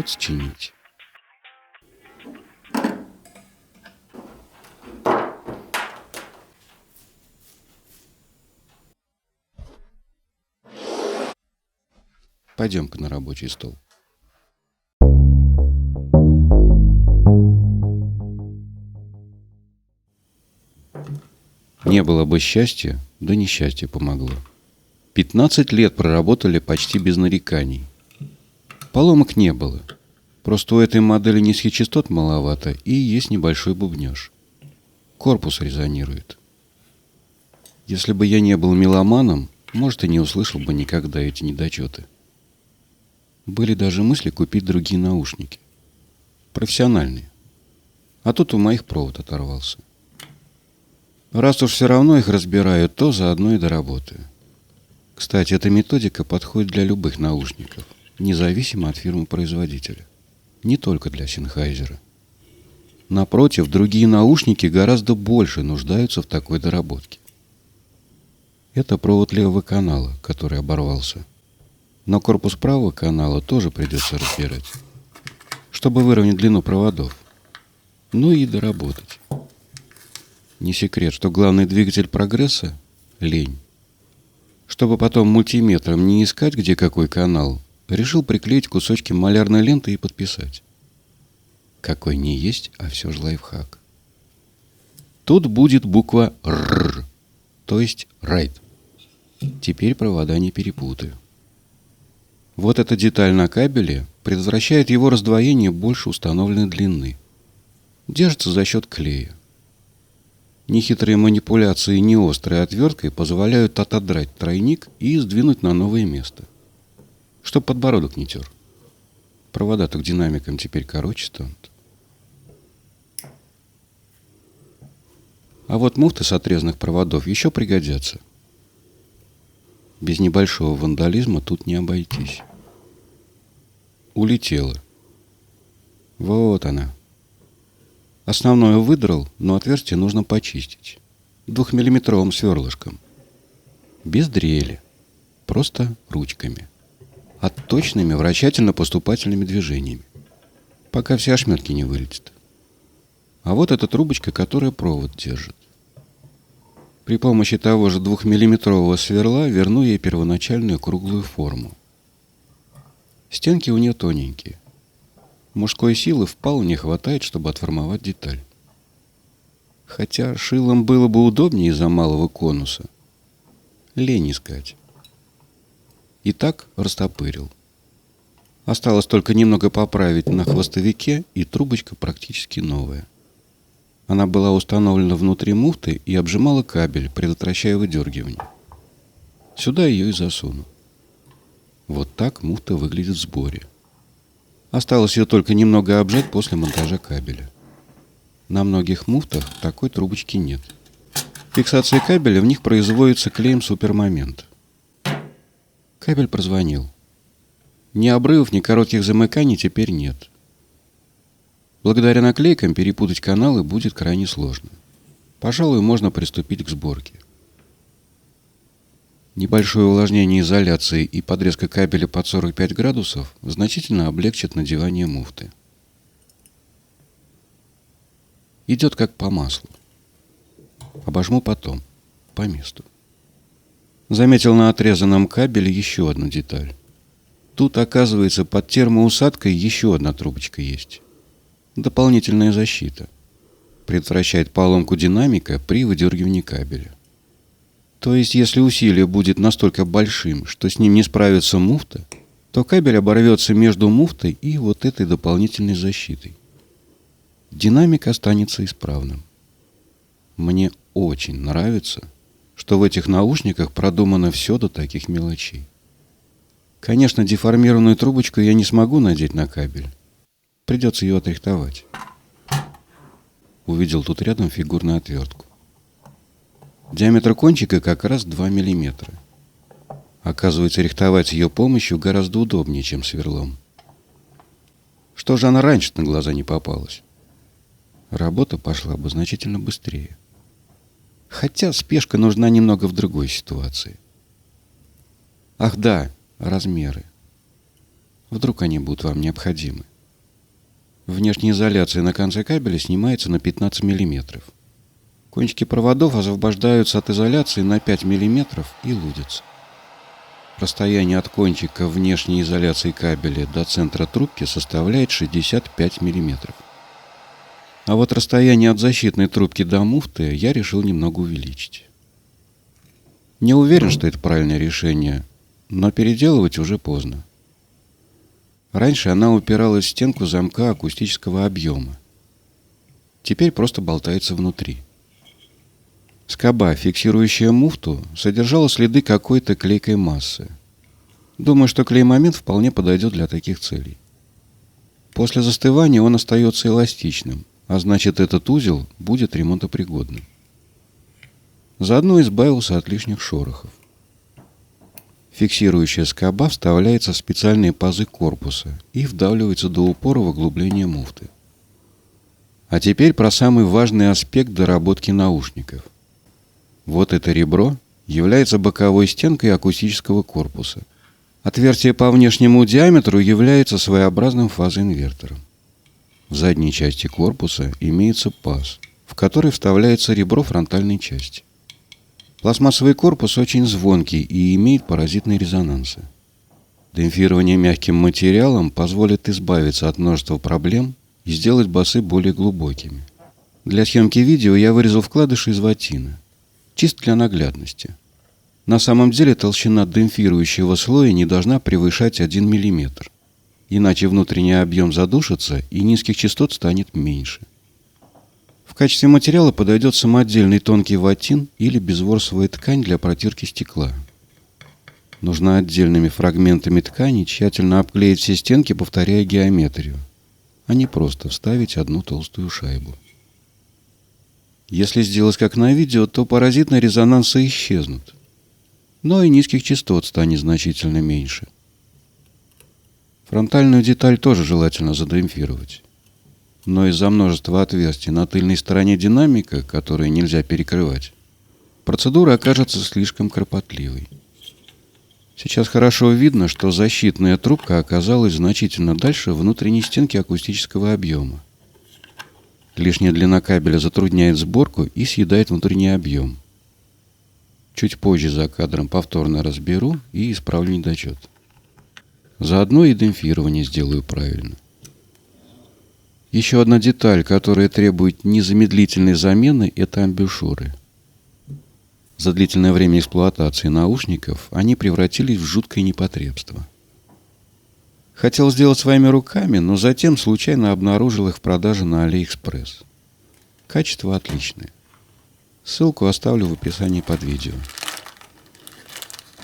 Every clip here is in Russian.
придется чинить. Пойдем-ка на рабочий стол. Не было бы счастья, да несчастье помогло. 15 лет проработали почти без нареканий. Поломок не было. Просто у этой модели низких частот маловато и есть небольшой бубнеж. Корпус резонирует. Если бы я не был меломаном, может, и не услышал бы никогда эти недочеты. Были даже мысли купить другие наушники. Профессиональные. А тут у моих провод оторвался. Раз уж все равно их разбираю, то заодно и доработаю. Кстати, эта методика подходит для любых наушников, независимо от фирмы-производителя. Не только для Sennheiser. Напротив, другие наушники гораздо больше нуждаются в такой доработке. Это провод левого канала, который оборвался. Но корпус правого канала тоже придется разбирать, чтобы выровнять длину проводов. Ну и доработать. Не секрет, что главный двигатель прогресса – лень. Чтобы потом мультиметром не искать, где какой канал, решил приклеить кусочки малярной ленты и подписать. Какой не есть, а все же лайфхак. Тут будет буква «Р», то есть «Right». Теперь провода не перепутаю. Вот эта деталь на кабеле предотвращает его раздвоение больше установленной длины. Держится за счет клея. Нехитрые манипуляции неострой отверткой позволяют отодрать тройник и сдвинуть на новое место, чтоб подбородок не тер. Провода-то к динамикам теперь короче станут. А вот муфты с отрезанных проводов еще пригодятся. Без небольшого вандализма тут не обойтись. Улетела. Вот она. Основное выдрал, но отверстие нужно почистить. 2-миллиметровым сверлышком. Без дрели. Просто ручками. Отточными вращательно-поступательными движениями. Пока все ошметки не вылетят. А вот эта трубочка, которая провод держит. При помощи того же 2-миллиметрового сверла верну ей первоначальную круглую форму. Стенки у нее тоненькие. Мужской силы вполне хватает, чтобы отформовать деталь. Хотя шилом было бы удобнее из-за малого конуса. Лень искать. Итак, растопырил. Осталось только немного поправить на хвостовике, и трубочка практически новая. Она была установлена внутри муфты и обжимала кабель, предотвращая выдергивание. Сюда ее и засуну. Вот так муфта выглядит в сборе. Осталось ее только немного обжать после монтажа кабеля. На многих муфтах такой трубочки нет. Фиксация кабеля в них производится клеем супермомент. Кабель прозвонил. Ни обрывов, ни коротких замыканий теперь нет. Благодаря наклейкам перепутать каналы будет крайне сложно. Пожалуй, можно приступить к сборке. Небольшое увлажнение изоляции и подрезка кабеля под 45 градусов значительно облегчат надевание муфты. Идет как по маслу. Обожму потом, по месту. Заметил на отрезанном кабеле еще одну деталь. Тут, оказывается, под термоусадкой еще одна трубочка есть. Дополнительная защита. Предотвращает поломку динамика при выдергивании кабеля. То есть, если усилие будет настолько большим, что с ним не справится муфта, то кабель оборвется между муфтой и вот этой дополнительной защитой. Динамик останется исправным. Мне очень нравится, что в этих наушниках продумано все до таких мелочей. Конечно, деформированную трубочку я не смогу надеть на кабель. Придется ее отрихтовать. Увидел тут рядом фигурную отвертку. Диаметр кончика как раз 2 миллиметра. Оказывается, рихтовать с ее помощью гораздо удобнее, чем сверлом. Что же она раньше на глаза не попалась? Работа пошла бы значительно быстрее. Хотя спешка нужна немного в другой ситуации. Ах да, размеры. Вдруг они будут вам необходимы. Внешняя изоляция на конце кабеля снимается на 15 мм. Кончики проводов освобождаются от изоляции на 5 мм и лудятся. Расстояние от кончика внешней изоляции кабеля до центра трубки составляет 65 мм. А вот расстояние от защитной трубки до муфты я решил немного увеличить. Не уверен, что это правильное решение, но переделывать уже поздно. Раньше она упиралась в стенку замка акустического объема. Теперь просто болтается внутри. Скоба, фиксирующая муфту, содержала следы какой-то клейкой массы. Думаю, что клей-момент вполне подойдет для таких целей. После застывания он остается эластичным, а значит, этот узел будет ремонтопригодным. Заодно избавился от лишних шорохов. Фиксирующая скоба вставляется в специальные пазы корпуса и вдавливается до упора в углубление муфты. А теперь про самый важный аспект доработки наушников. Вот это ребро является боковой стенкой акустического корпуса. Отверстие по внешнему диаметру является своеобразным фазоинвертором. В задней части корпуса имеется паз, в который вставляется ребро фронтальной части. Пластмассовый корпус очень звонкий и имеет паразитные резонансы. Демпфирование мягким материалом позволит избавиться от множества проблем и сделать басы более глубокими. Для съемки видео я вырезал вкладыши из ватины. Чисто для наглядности. На самом деле толщина демпфирующего слоя не должна превышать 1 мм. Иначе внутренний объем задушится и низких частот станет меньше. В качестве материала подойдет самодельный тонкий ватин или безворсовая ткань для протирки стекла. Нужно отдельными фрагментами ткани тщательно обклеить все стенки, повторяя геометрию, а не просто вставить одну толстую шайбу. Если сделать как на видео, то паразитные резонансы исчезнут, но и низких частот станет значительно меньше. Фронтальную деталь тоже желательно задемпфировать. Но из-за множества отверстий на тыльной стороне динамика, которые нельзя перекрывать, процедура окажется слишком кропотливой. Сейчас хорошо видно, что защитная трубка оказалась значительно дальше внутренней стенки акустического объема. Лишняя длина кабеля затрудняет сборку и съедает внутренний объем. Чуть позже за кадром повторно разберу и исправлю недочет. Заодно и демпфирование сделаю правильно. Еще одна деталь, которая требует незамедлительной замены, это амбушюры. За длительное время эксплуатации наушников они превратились в жуткое непотребство. Хотел сделать своими руками, но затем случайно обнаружил их в продаже на AliExpress. Качество отличное. Ссылку оставлю в описании под видео.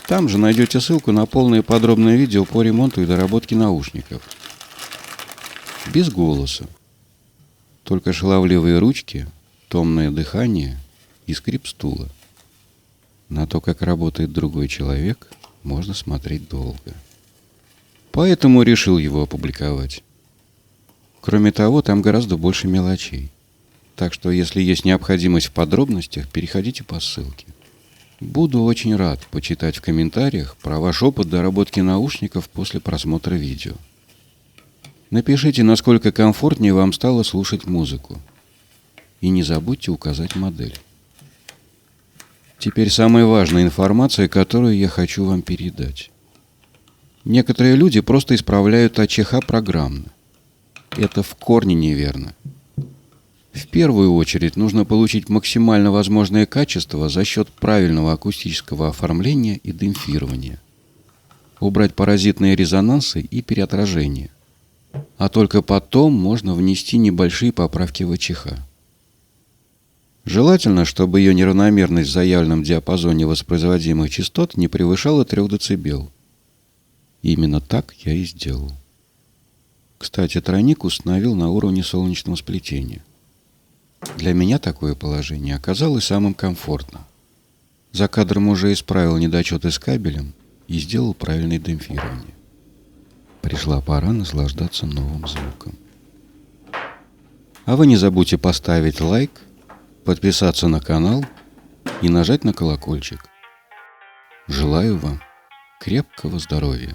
Там же найдете ссылку на полное подробное видео по ремонту и доработке наушников. Без голоса. Только шаловливые ручки, томное дыхание и скрип стула. На то, как работает другой человек, можно смотреть долго. Поэтому решил его опубликовать. Кроме того, там гораздо больше мелочей. Так что, если есть необходимость в подробностях, переходите по ссылке. Буду очень рад почитать в комментариях про ваш опыт доработки наушников после просмотра видео. Напишите, насколько комфортнее вам стало слушать музыку. И не забудьте указать модель. Теперь самая важная информация, которую я хочу вам передать. Некоторые люди просто исправляют АЧХ программно. Это в корне неверно. В первую очередь нужно получить максимально возможное качество за счет правильного акустического оформления и демпфирования. Убрать паразитные резонансы и переотражения. А только потом можно внести небольшие поправки в АЧХ. Желательно, чтобы ее неравномерность в заявленном диапазоне воспроизводимых частот не превышала 3 дБ. Именно так я и сделал. Кстати, тройник установил на уровне солнечного сплетения. Для меня такое положение оказалось самым комфортным. За кадром уже исправил недочеты с кабелем и сделал правильное демпфирование. Пришла пора наслаждаться новым звуком. А вы не забудьте поставить лайк, подписаться на канал и нажать на колокольчик. Желаю вам крепкого здоровья.